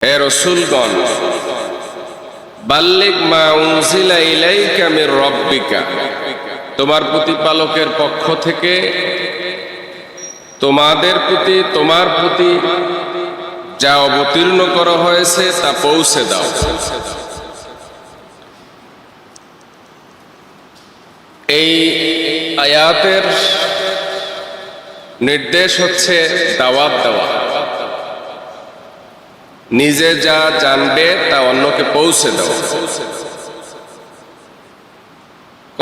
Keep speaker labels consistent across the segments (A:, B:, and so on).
A: হে রাসূলগণ, বাল্লিগ মা উনজিলা ইলাইকা মির রাব্বিকা, তোমার প্রতিপালকের পক্ষ থেকে তোমার প্রতি যা অবতীর্ণ করা হয়েছে তা পৌঁছে দাও। এই আয়াতের নির্দেশ হচ্ছে দাওয়াত দেওয়া, নিজে যা জানবে তা অন্যকে পৌঁছে দেওয়া।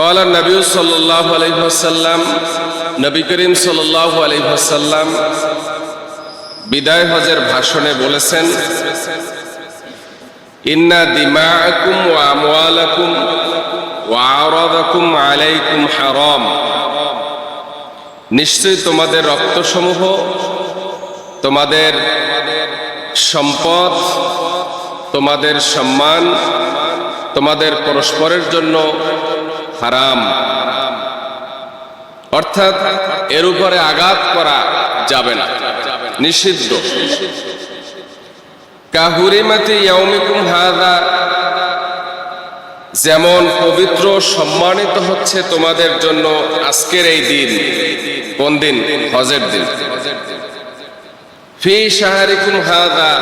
A: قال النبي صلى الله عليه وسلم, নবী করিম সাল্লাল্লাহু আলাইহি ওয়াসাল্লাম বিদায় হজের ভাষণে বলেছেন, ইন্না দিমাআকুম ওয়া আমওয়ালাকুম ওয়া আরাদাকুম আলাইকুম হারাম, নিশ্চয়ই তোমাদের রক্তসমূহ, তোমাদের সম্পদ, তোমাদের সম্মান, তোমাদের পরস্পরের জন্য হারাম। অর্থাৎ এর উপরে আঘাত করা যাবে না, নিষিদ্ধ। কাহুরিমাতি ইয়াউমিকুম হাযা, যেমন পবিত্র সম্মানিত হচ্ছে তোমাদের জন্য আজকের এই দিন। কোন দিন? হজের দিন। ফি শাহরিকুম হাযা,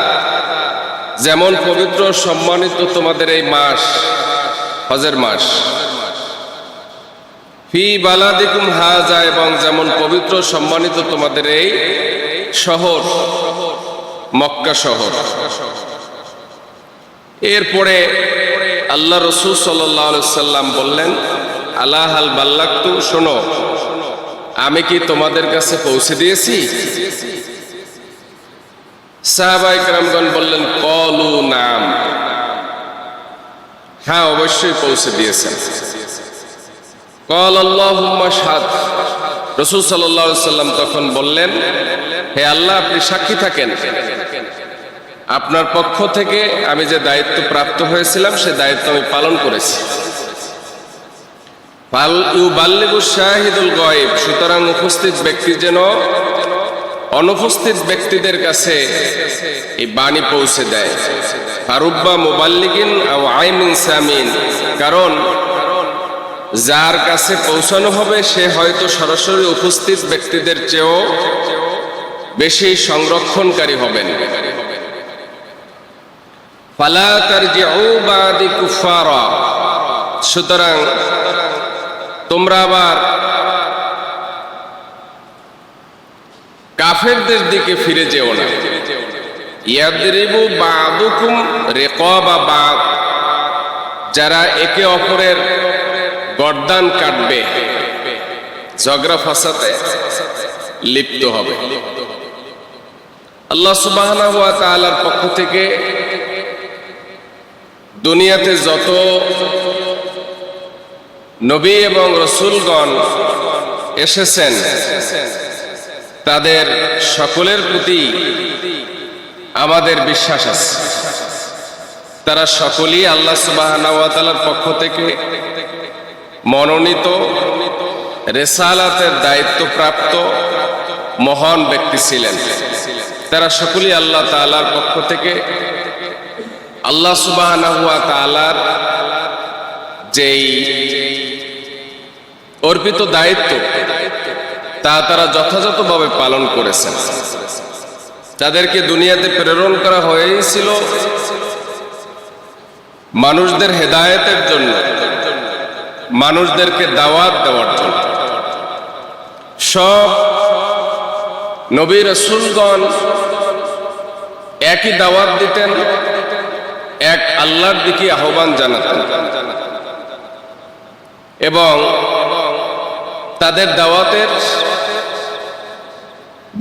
A: যেমন পবিত্র সম্মানিত তোমাদের এই মাস, হজের মাস। ফি বালাদিকুম হাযা, এবং যেমন পবিত্র সম্মানিত তোমাদের এই শহর, মক্কা শহর। এরপরে আল্লাহ রাসূল সাল্লাল্লাহু আলাইহি ওয়াসাল্লাম বললেন, আলা হাল বাল্লাগতু, শোনো, আমি কি তোমাদের কাছে পৌঁছে দিয়েছি? সাহাবায়ে কেরামগণ বললেন, ক্বালু নাম, হ্যাঁ অবশ্যই পৌঁছে দিয়েছেন। ক্বাল আল্লাহুম্মা শাহাদ, রাসূল সাল্লাল্লাহু আলাইহি ওয়াসাল্লাম তখন বললেন, হে আল্লাহ, আপনি সাক্ষী থাকেন, আপনার পক্ষ থেকে আমি যে দায়িত্ব প্রাপ্ত হয়েছিলাম সে দায়িত্ব আমি পালন করেছি। ফাল ইউবাল্লিগু শাহিদুল গায়ব, সুতরাং উপস্থিত ব্যক্তি যেন অনুপস্থিত ব্যক্তিদের কাছে এই বাণী পৌঁছে দেয়। ফারুব্বা মুবাল্লিগিন আও আইমিন সামিন, কারণ যার কাছে পৌঁছানো হবে সে হয়তো সরাসরি উপস্থিত ব্যক্তিদের চেয়েও বেশি সংরক্ষণকারী হবেন। ফালা তারজিউ বাদি কুফারা, সুতরাং তোমরা আবার কাফেরদের দিকে ফিরে যেও না। ইয়াদরিবু বাদুকুম রিকাবা বাদ, যারা একে অপরের গর্দান কাটবে, ঝগড়া ফাসাদে লিপ্ত হবে। আল্লাহ সুবহানাহু ওয়া তাআলার পক্ষ থেকে দুনিয়াতে যত নবী এবং রাসূলগণ এসেছেন তাদের সকলের প্রতি আমাদের বিশ্বাস আছে। তারা সকলেই আল্লাহ সুবহানাহু ওয়া তাআলার পক্ষ থেকে মনোনীত, রিসালাতের দায়িত্বপ্রাপ্ত মহান ব্যক্তি ছিলেন। তারা সকলেই আল্লাহ তাআলার পক্ষ থেকে আল্লাহ সুবহানাহু ওয়া তাআলার যেই অর্পিত দায়িত্ব তা তারা যথাযথভাবে পালন করেছেন। তাদেরকে দুনিয়াতে প্রেরণ করা হয়েছিল মানুষদের হেদায়েতের জন্য, মানুষদেরকে দাওয়াত দেওয়ার জন্য। সব নবী রাসূলগণ একই দাওয়াত দিতেন, এক আল্লাহর দিকে আহ্বান জানাতেন, এবং তাদের দাওয়াতের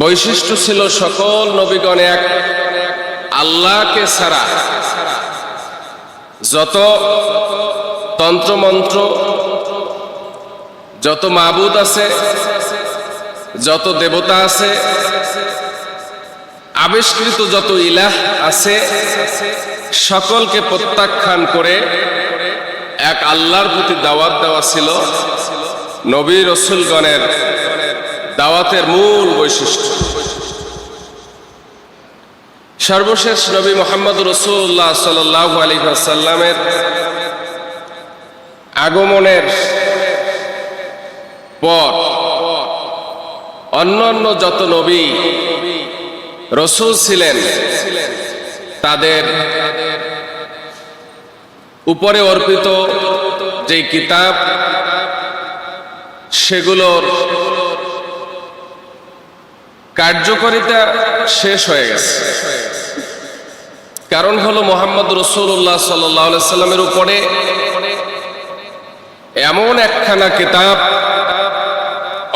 A: বৈশিষ্ট্য ছিল সকল নবীগণ এক আল্লাহকে ছাড়া যত তন্ত্রমন্ত্র, যত মাবুদ আছে, যত দেবতা আছে, আবিষ্কৃত যত ইলাহ আছে, সকলকে প্রত্যাখ্যান করে এক আল্লাহর প্রতি দাওয়াত দেওয়া ছিল নবী রাসূলগণের দাওয়াতের মূল বৈশিষ্ট্য। সর্বশেষ নবী মুহাম্মদ রাসূলুল্লাহ সাল্লাল্লাহু আলাইহি ওয়াসাল্লামের আগমনের পর অন্যান্য যত নবী রাসূল ছিলেন তাদের উপরে অর্পিত যে কিতাব সেগুলোর কার্যকারিতা শেষ হয়ে গেছে। কারণ হলো মুহাম্মদ রাসূলুল্লাহ সাল্লাল্লাহু আলাইহি সাল্লামের উপরে এমন একখানা কিতাব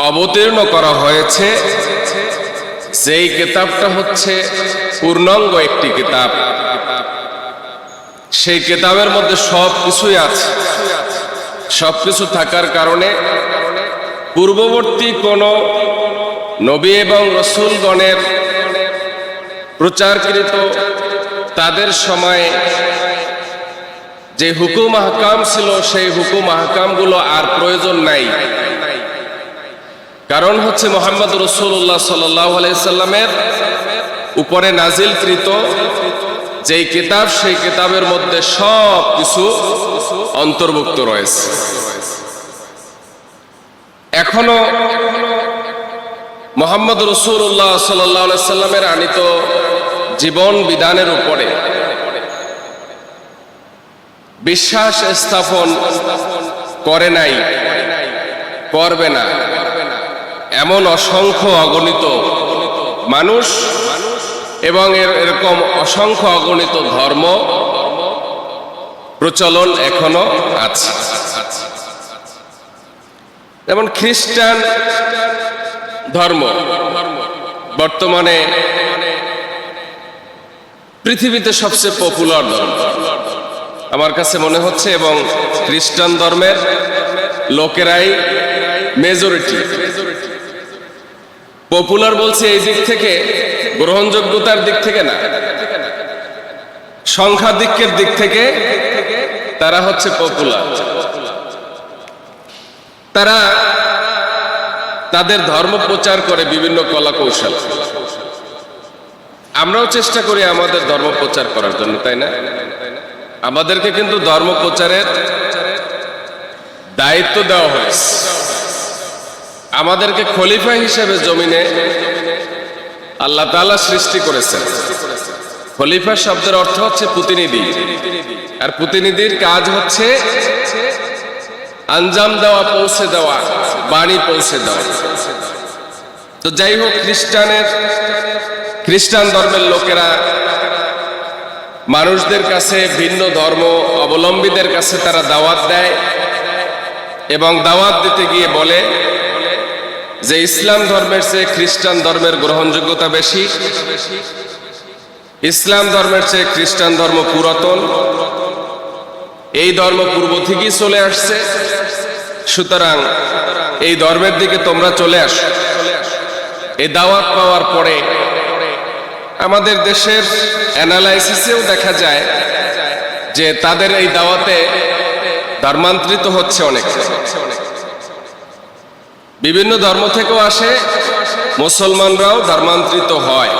A: অবতীর্ণ করা হয়েছে যেই কিতাবটা হচ্ছে পূর্ণাঙ্গ একটি কিতাব। সেই কিতাবের মধ্যে সব কিছুই আছে। সবকিছু থাকার কারণে পূর্ববর্তী কোন নবী এবং রাসূলগণের প্রচারকৃত তাদের সময়ে যে হুকুম আহকাম ছিল সেই হুকুম আহকামগুলো আর প্রয়োজন নাই। কারণ হচ্ছে মুহাম্মদ রাসূলুল্লাহ সাল্লাল্লাহু আলাইহি সাল্লামের উপরে নাজিলকৃত যেই কিতাব সেই কিতাবের মধ্যে সব কিছু অন্তর্ভুক্ত রয়েছে। এখনো মুহাম্মদ রাসূলুল্লাহ সাল্লাল্লাহু আলাইহি সাল্লামের আনিত জীবন বিধানের উপরে বিশ্বাস স্থাপন করে নাই, করবে না এমন অসংখ্য অগণিত মানুষ এবং এরকম অসংখ্য অগণিত ধর্ম প্রচলন এখনো আছে। যেমন খ্রিস্টান ধর্ম বর্তমানে পৃথিবীতে সবচেয়ে পপুলার ধর্ম আমার কাছে মনে হচ্ছে, এবং খ্রিস্টান ধর্মের লোকেরাই মেজরিটি। পপুলার বলছে এই দিক থেকে, গ্রহণযোগ্যতার দিক থেকে না, সংখ্যাধিক্যের দিক থেকে তারা হচ্ছে পপুলার। তারা তাদের ধর্ম প্রচার করে বিভিন্ন কলা কৌশল। আমরাও চেষ্টা করি আমাদের ধর্ম প্রচার করার জন্য, তাই না? আমাদেরকে কিন্তু ধর্ম প্রচারের দায়িত্ব দেওয়া হয়েছে। আমাদেরকে খলিফা হিসেবে জমিনে আল্লাহ তাআলা সৃষ্টি করেছেন। খলিফা শব্দের অর্থ হচ্ছে প্রতিনিধি, আর প্রতিনিধির কাজ হচ্ছে আঞ্জাম দেওয়া, পৌঁছে দেওয়া, বাণী পৌঁছে দেওয়া। তো যাই হোক, খ্রিস্টান ধর্মের লোকেরা মানুষদের কাছে, ভিন্ন ধর্ম অবলম্বীদের কাছে তারা দাওয়াত দেয় এবং দাওয়াত দিতে গিয়ে বলে যে ইসলাম ধর্মের চেয়ে খ্রিস্টান ধর্মের গ্রহণযোগ্যতা বেশি, ইসলাম ধর্মের চেয়ে খ্রিস্টান ধর্ম পুরাতন, এই ধর্ম পূর্ব থেকেই চলে আসছে, সুতরাং এই ধর্মের দিকে তোমরা চলে আসো। এই দাওয়াত পাওয়ার পরে আমাদের দেশের অ্যানালাইসিসেও দেখা যায় যে তাদের এই দাওয়াতে ধর্মান্তরিত হচ্ছে অনেক। বিভিন্ন ধর্ম থেকেও আসে, মুসলমানরাও ধর্মান্তরিত হয়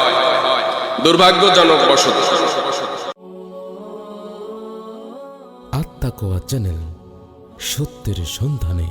A: দুর্ভাগ্যজনক বশত।
B: আত্মাকোয়া চ্যানেল, সত্যের সন্ধানে।